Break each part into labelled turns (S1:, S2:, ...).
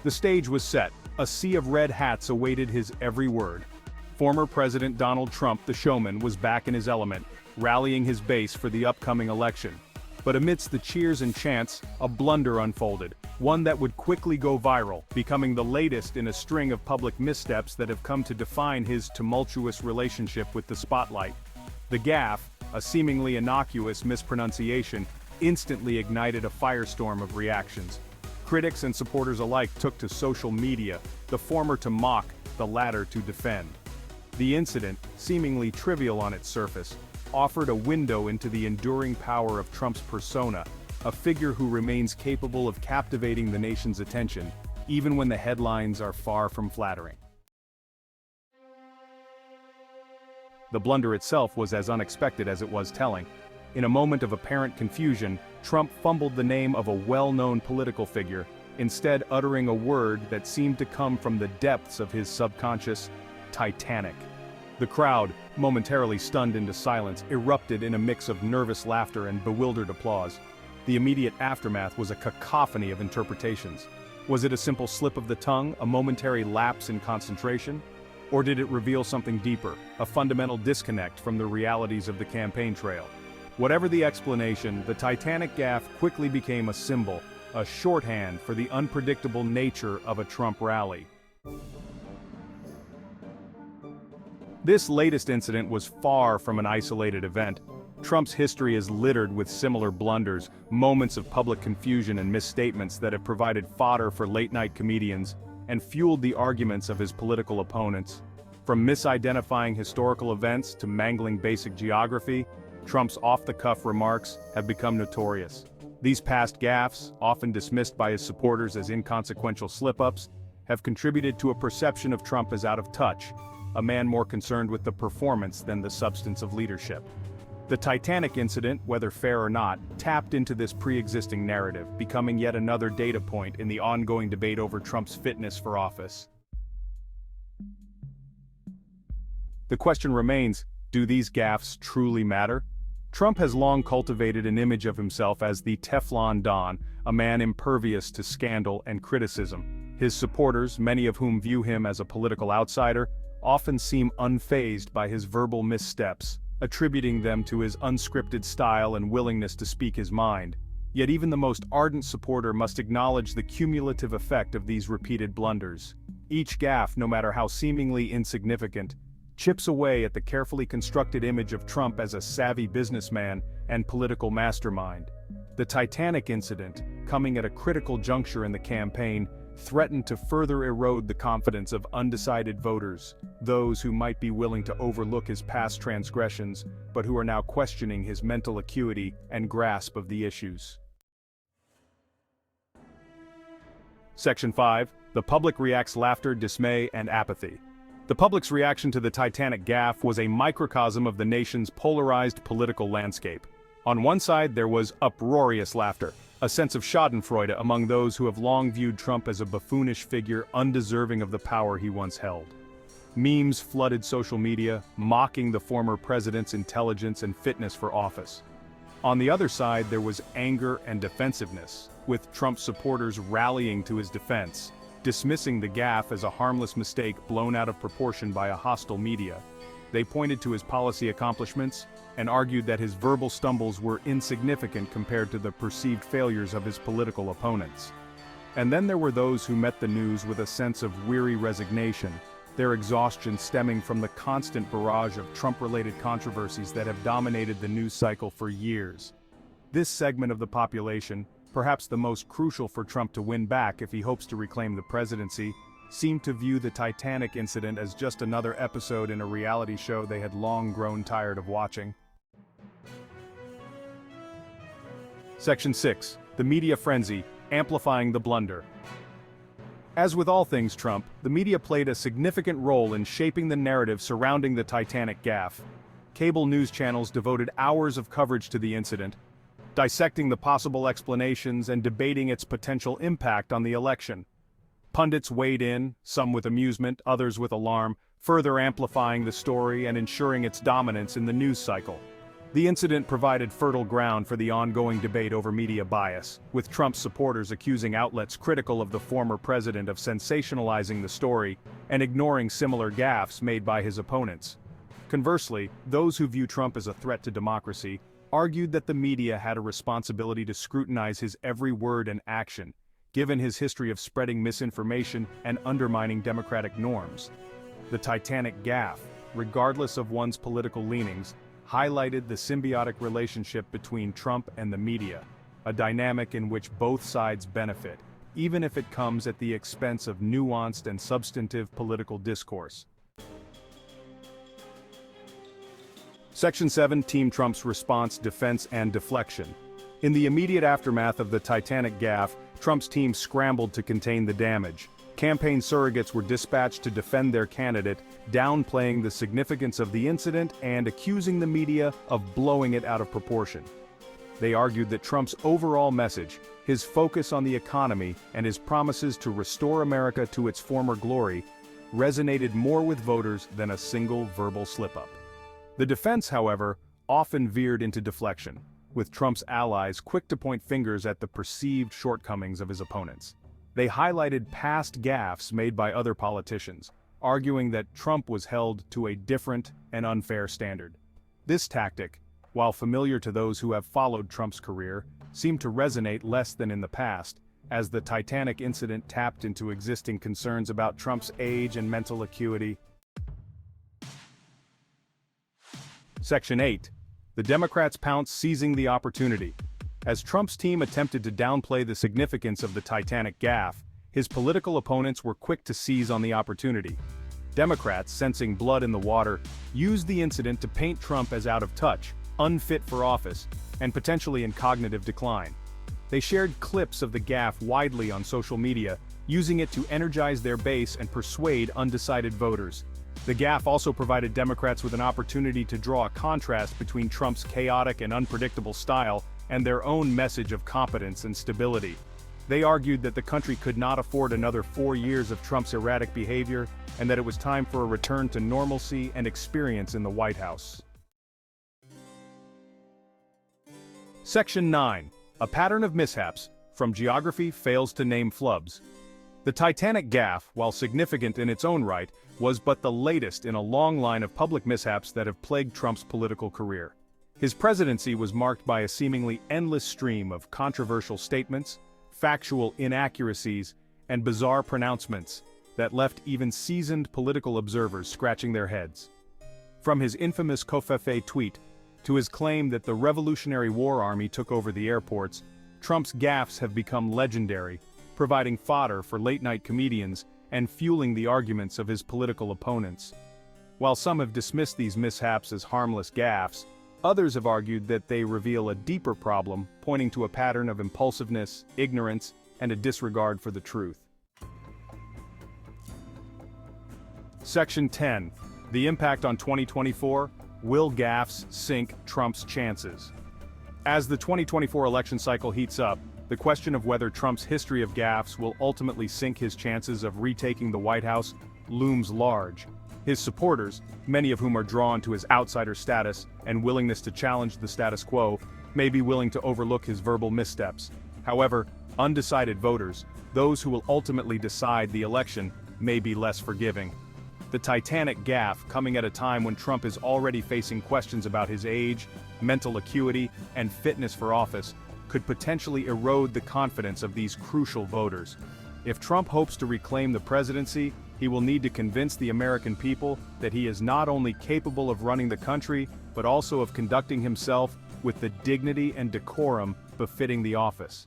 S1: The stage was set. A sea of red hats awaited his every word. Former President Donald Trump, the showman, was back in his element, rallying his base for the upcoming election. But amidst the cheers and chants, a blunder unfolded, one that would quickly go viral, becoming the latest in a string of public missteps that have come to define his tumultuous relationship with the spotlight. The gaff, a seemingly innocuous mispronunciation, instantly ignited a firestorm of reactions. Critics and supporters alike took to social media, the former to mock, the latter to defend. The incident, seemingly trivial on its surface, offered a window into the enduring power of Trump's persona, a figure who remains capable of captivating the nation's attention, even when the headlines are far from flattering. The blunder itself was as unexpected as it was telling. In a moment of apparent confusion, Trump fumbled the name of a well-known political figure, instead uttering a word that seemed to come from the depths of his subconscious: Titanic. The crowd, momentarily stunned into silence, erupted in a mix of nervous laughter and bewildered applause. The immediate aftermath was a cacophony of interpretations. Was it a simple slip of the tongue, a momentary lapse in concentration? Or did it reveal something deeper, a fundamental disconnect from the realities of the campaign trail? Whatever the explanation, the Titanic Gaff quickly became a symbol, a shorthand for the unpredictable nature of a Trump rally. This latest incident was far from an isolated event. Trump's history is littered with similar blunders, moments of public confusion and misstatements that have provided fodder for late-night comedians and fueled the arguments of his political opponents. From misidentifying historical events to mangling basic geography, Trump's off-the-cuff remarks have become notorious. These past gaffes, often dismissed by his supporters as inconsequential slip-ups, have contributed to a perception of Trump as out of touch, a man more concerned with the performance than the substance of leadership. The Titanic incident, whether fair or not, tapped into this pre-existing narrative, becoming yet another data point in the ongoing debate over Trump's fitness for office. The question remains, do these gaffes truly matter? Trump has long cultivated an image of himself as the Teflon Don, a man impervious to scandal and criticism. His supporters, many of whom view him as a political outsider, often seem unfazed by his verbal missteps, attributing them to his unscripted style and willingness to speak his mind. Yet even the most ardent supporter must acknowledge the cumulative effect of these repeated blunders. Each gaffe, no matter how seemingly insignificant, chips away at the carefully constructed image of Trump as a savvy businessman and political mastermind. The Titanic incident, coming at a critical juncture in the campaign, threatened to further erode the confidence of undecided voters, those who might be willing to overlook his past transgressions, but who are now questioning his mental acuity and grasp of the issues. Section 5. The public reacts laughter, dismay, and apathy. The public's reaction to the Titanic gaffe was a microcosm of the nation's polarized political landscape. On one side there was uproarious laughter, a sense of schadenfreude among those who have long viewed Trump as a buffoonish figure undeserving of the power he once held. Memes flooded social media, mocking the former president's intelligence and fitness for office. On the other side there was anger and defensiveness, with Trump supporters rallying to his defense, dismissing the gaffe as a harmless mistake blown out of proportion by a hostile media. They pointed to his policy accomplishments and argued that his verbal stumbles were insignificant compared to the perceived failures of his political opponents. And then there were those who met the news with a sense of weary resignation, their exhaustion stemming from the constant barrage of Trump-related controversies that have dominated the news cycle for years. This segment of the population, perhaps the most crucial for Trump to win back if he hopes to reclaim the presidency, seemed to view the Titanic incident as just another episode in a reality show they had long grown tired of watching. Section 6. The media frenzy, amplifying the blunder. As with all things Trump, the media played a significant role in shaping the narrative surrounding the Titanic gaffe. Cable news channels devoted hours of coverage to the incident, dissecting the possible explanations and debating its potential impact on the election. Pundits weighed in, some with amusement, others with alarm, further amplifying the story and ensuring its dominance in the news cycle. The incident provided fertile ground for the ongoing debate over media bias, with Trump's supporters accusing outlets critical of the former president of sensationalizing the story and ignoring similar gaffes made by his opponents. Conversely, those who view Trump as a threat to democracy argued that the media had a responsibility to scrutinize his every word and action, given his history of spreading misinformation and undermining democratic norms. The Titanic Gaff, regardless of one's political leanings, highlighted the symbiotic relationship between Trump and the media, a dynamic in which both sides benefit, even if it comes at the expense of nuanced and substantive political discourse. Section 7: Team Trump's response, defense, and deflection. In the immediate aftermath of the Titanic Gaff, Trump's team scrambled to contain the damage. Campaign surrogates were dispatched to defend their candidate, downplaying the significance of the incident and accusing the media of blowing it out of proportion. They argued that Trump's overall message, his focus on the economy, and his promises to restore America to its former glory, resonated more with voters than a single verbal slip-up. The defense, however, often veered into deflection, with Trump's allies quick to point fingers at the perceived shortcomings of his opponents. They highlighted past gaffes made by other politicians, arguing that Trump was held to a different and unfair standard. This tactic, while familiar to those who have followed Trump's career, seemed to resonate less than in the past, as the Titanic incident tapped into existing concerns about Trump's age and mental acuity. Section 8: The Democrats' pounce, seizing the opportunity. As Trump's team attempted to downplay the significance of the Titanic Gaff, his political opponents were quick to seize on the opportunity. Democrats, sensing blood in the water, used the incident to paint Trump as out of touch, unfit for office, and potentially in cognitive decline. They shared clips of the gaffe widely on social media, using it to energize their base and persuade undecided voters. The gaffe also provided Democrats with an opportunity to draw a contrast between Trump's chaotic and unpredictable style and their own message of competence and stability. They argued that the country could not afford another 4 years of Trump's erratic behavior, and that it was time for a return to normalcy and experience in the White House. Section 9: A pattern of mishaps, from geography fails to name flubs. The Titanic Gaff, while significant in its own right, was but the latest in a long line of public mishaps that have plagued Trump's political career. His presidency was marked by a seemingly endless stream of controversial statements, factual inaccuracies, and bizarre pronouncements that left even seasoned political observers scratching their heads. From his infamous Covfefe tweet to his claim that the Revolutionary War Army took over the airports, Trump's gaffes have become legendary, providing fodder for late-night comedians and fueling the arguments of his political opponents. While some have dismissed these mishaps as harmless gaffes, others have argued that they reveal a deeper problem, pointing to a pattern of impulsiveness, ignorance, and a disregard for the truth. Section 10: The impact on 2024, will gaffes sink Trump's chances? As the 2024 election cycle heats up, the question of whether Trump's history of gaffes will ultimately sink his chances of retaking the White House looms large. His supporters, many of whom are drawn to his outsider status and willingness to challenge the status quo, may be willing to overlook his verbal missteps. However, undecided voters, those who will ultimately decide the election, may be less forgiving. The Titanic Gaff, coming at a time when Trump is already facing questions about his age, mental acuity, and fitness for office, could potentially erode the confidence of these crucial voters. If Trump hopes to reclaim the presidency, he will need to convince the American people that he is not only capable of running the country, but also of conducting himself with the dignity and decorum befitting the office.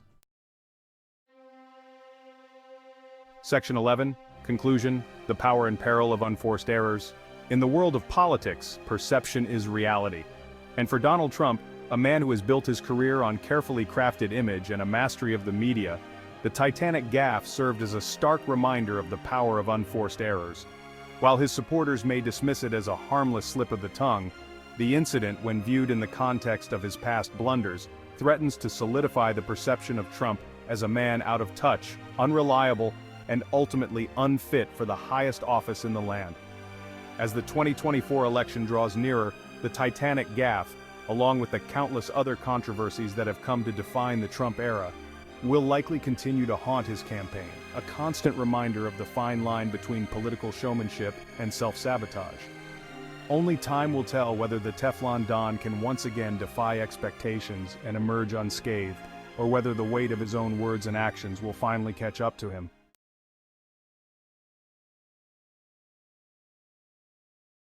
S1: Section 11: Conclusion: The power and peril of unforced errors. In the world of politics, perception is reality. And for Donald Trump, a man who has built his career on carefully crafted image and a mastery of the media, the Titanic Gaff served as a stark reminder of the power of unforced errors. While his supporters may dismiss it as a harmless slip of the tongue, the incident, when viewed in the context of his past blunders, threatens to solidify the perception of Trump as a man out of touch, unreliable, and ultimately unfit for the highest office in the land. As the 2024 election draws nearer, the Titanic Gaff, along with the countless other controversies that have come to define the Trump era, will likely continue to haunt his campaign, a constant reminder of the fine line between political showmanship and self-sabotage. Only time will tell whether the Teflon Don can once again defy expectations and emerge unscathed, or whether the weight of his own words and actions will finally catch up to him.